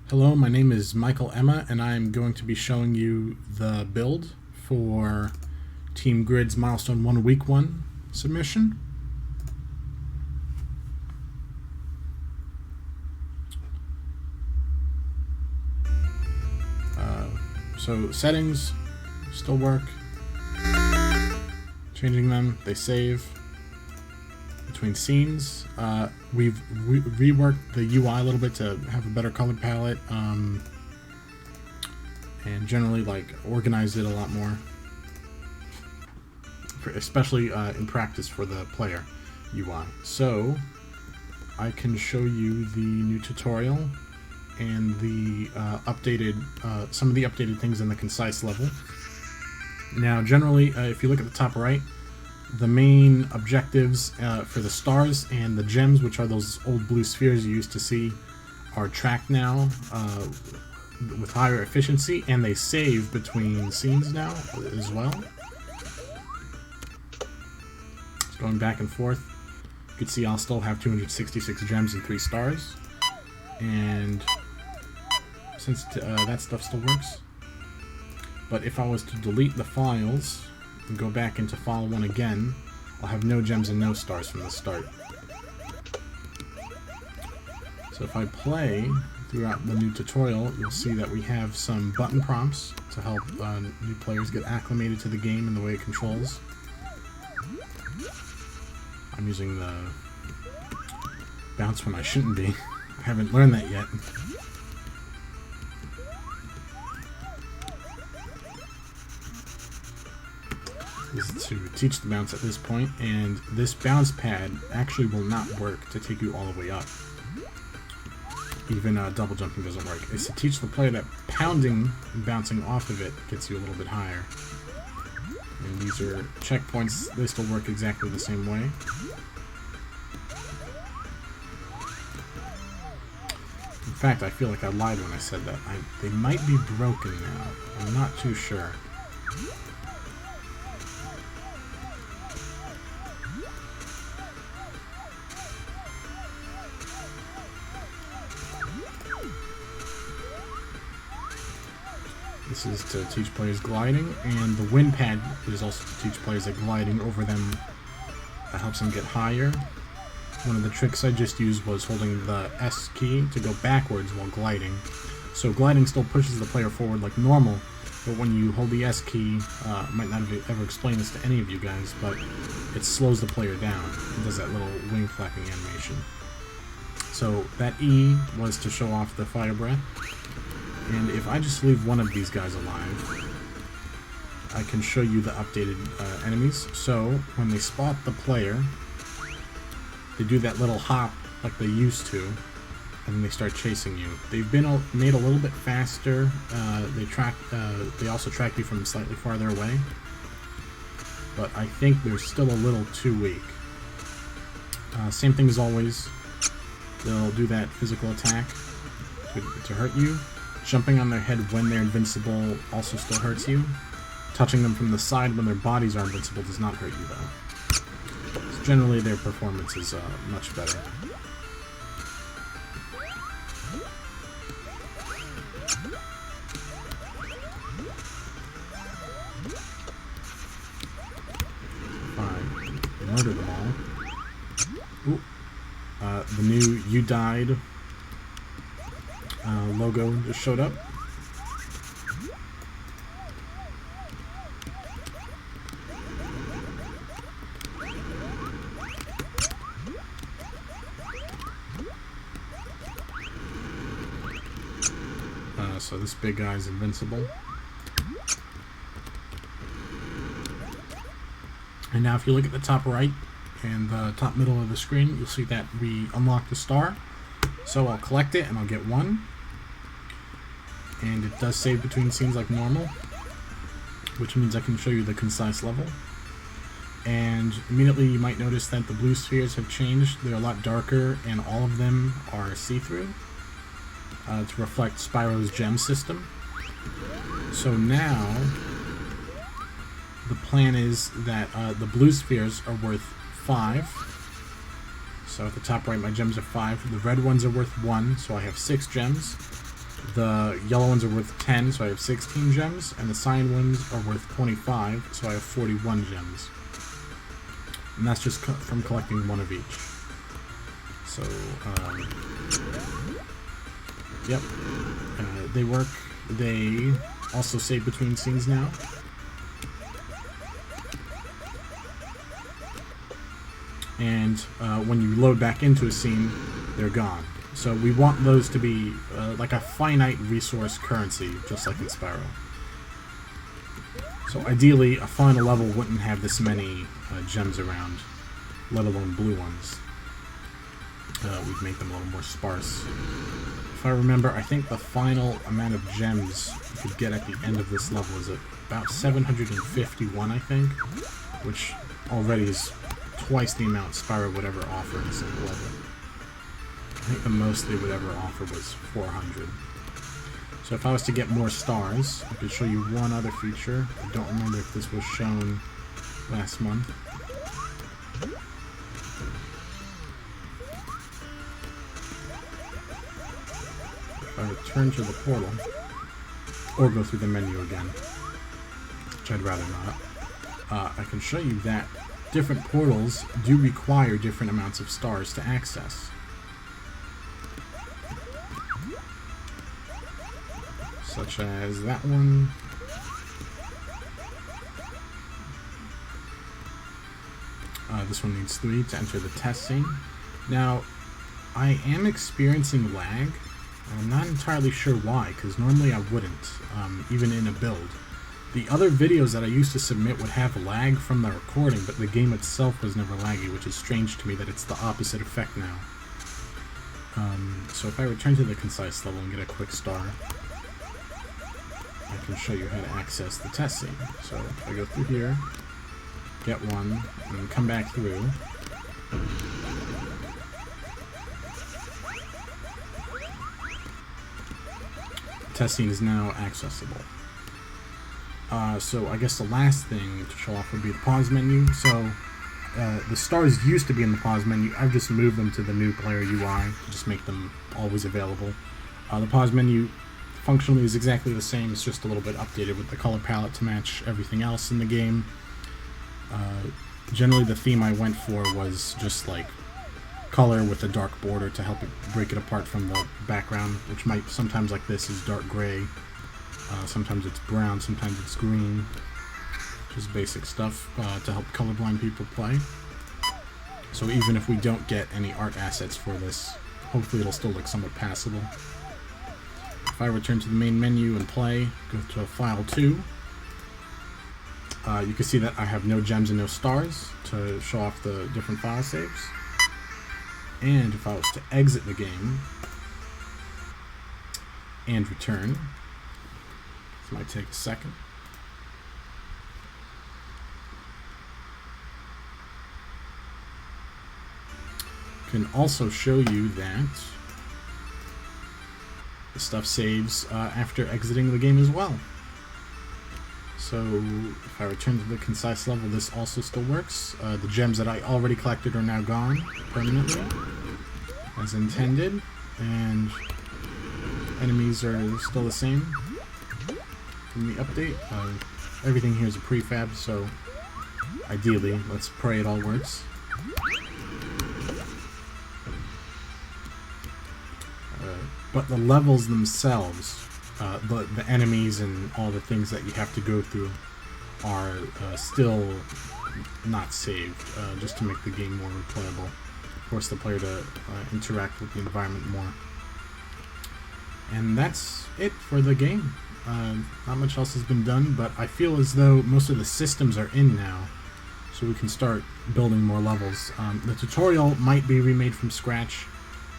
Hello, my name is Michael Emma, and I'm going to be showing you the build for Team Grid's Milestone 1 Week 1 submission. So settings still work. Changing them, they save. Between scenes, we've reworked the UI a little bit to have a better color palette, and generally organized it a lot more, especially in practice for the player UI. So I can show you the new tutorial and the some of the updated things in the concise level. Now, generally, if you look at the top right, the main objectives for the stars and the gems, which are those old blue spheres you used to see, are tracked now with higher efficiency, and they save between scenes now as well. It's going back and forth. You can see I'll still have 266 gems and 3 stars, and since that stuff still works. But if I was to delete the files and go back into file 1 again, I'll have no gems and no stars from the start. So if I play throughout the new tutorial, you'll see that we have some button prompts to help new players get acclimated to the game and the way it controls. I'm using the bounce when I shouldn't be. I haven't learned that yet. Is to teach the bounce at this point, and this bounce pad actually will not work to take you all the way up. Even double jumping doesn't work. It's to teach the player that pounding and bouncing off of it gets you a little bit higher. And these are checkpoints. They still work exactly the same way. In fact, I feel like I lied when I said that. They might be broken now. I'm not too sure. This is to teach players gliding, and the wind pad is also to teach players that gliding over them helps them get higher. One of the tricks I just used was holding the S key to go backwards while gliding. So gliding still pushes the player forward like normal, but when you hold the S key, I might not have ever explained this to any of you guys, but it slows the player down. It does that little wing flapping animation. So that E was to show off the fire breath. And if I just leave one of these guys alive, I can show you the updated enemies. So when they spot the player, they do that little hop like they used to, and they start chasing you. They've been made a little bit faster. They also track you from slightly farther away, but I think they're still a little too weak. Same thing as always. They'll do that physical attack to hurt you. Jumping on their head when they're invincible also still hurts you. Touching them from the side when their bodies are invincible does not hurt you, though. So generally, their performance is much better. Fine. Murder them all. Ooh. The new "You Died" logo just showed up. So this big guy is invincible. And now if you look at the top right and the top middle of the screen, you'll see that we unlocked the star. So I'll collect it and I'll get 1. And it does save between scenes like normal, which means I can show you the concise level. And immediately you might notice that the blue spheres have changed. They're a lot darker, and all of them are see-through to reflect Spyro's gem system. So now the plan is that the blue spheres are worth 5. So at the top right, my gems are 5. The red ones are worth 1, so I have 6 gems. The yellow ones are worth 10, so I have 16 gems, and the cyan ones are worth 25, so I have 41 gems. And that's just from collecting one of each. So, yep, they work. They also save between scenes now. And when you load back into a scene, they're gone. So we want those to be like a finite resource currency, just like in Spyro. So ideally, a final level wouldn't have this many gems around, let alone blue ones. We'd make them a little more sparse. If I remember, I think the final amount of gems you could get at the end of this level is about 751, I think, which already is twice the amount Spyro would ever offer in a single level. I think the most they would ever offer was 400. So if I was to get more stars, I could show you one other feature. I don't remember if this was shown last month. If I return to the portal, or go through the menu again, which I'd rather not, I can show you that different portals do require different amounts of stars to access. Such as that one. This one needs 3 to enter the test scene. Now, I am experiencing lag, and I'm not entirely sure why, because normally I wouldn't, even in a build. The other videos that I used to submit would have lag from the recording, but the game itself was never laggy, which is strange to me that it's the opposite effect now. So if I return to the concise level and get a quick star, I can show you how to access the test scene. So if I go through here, get one, and then come back through. The test scene is now accessible. So I guess the last thing to show off would be the pause menu. So the stars used to be in the pause menu. I've just moved them to the new player UI to just make them always available. The pause menu functionally is exactly the same. It's just a little bit updated with the color palette to match everything else in the game. Generally the theme I went for was just like color with a dark border to help it break it apart from the background, which might sometimes, like this, is dark gray. Sometimes it's brown, sometimes it's green. Just basic stuff to help colorblind people play. So even if we don't get any art assets for this, hopefully it'll still look somewhat passable. If I return to the main menu and play, go to File 2, you can see that I have no gems and no stars to show off the different file saves. And if I was to exit the game and return, this might take a second. I can also show you that the stuff saves after exiting the game as well. So if I return to the concise level, this also still works. The gems that I already collected are now gone permanently, as intended, and enemies are still the same from the update. Everything here is a prefab, so ideally, let's pray it all works. But the levels themselves, the enemies and all the things that you have to go through are still not saved, just to make the game more replayable. Force the player to interact with the environment more. And that's it for the game. Not much else has been done, but I feel as though most of the systems are in now, so we can start building more levels. The tutorial might be remade from scratch.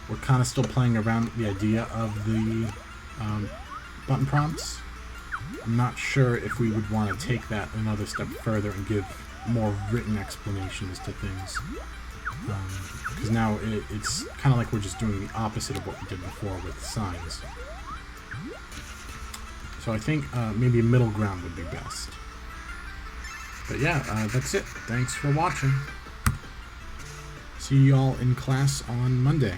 We're kind of still playing around with the idea of the button prompts. I'm not sure if we would want to take that another step further and give more written explanations to things. Because now it's kind of like we're just doing the opposite of what we did before with signs. So I think maybe a middle ground would be best. But yeah, that's it. Thanks for watching. See y'all in class on Monday.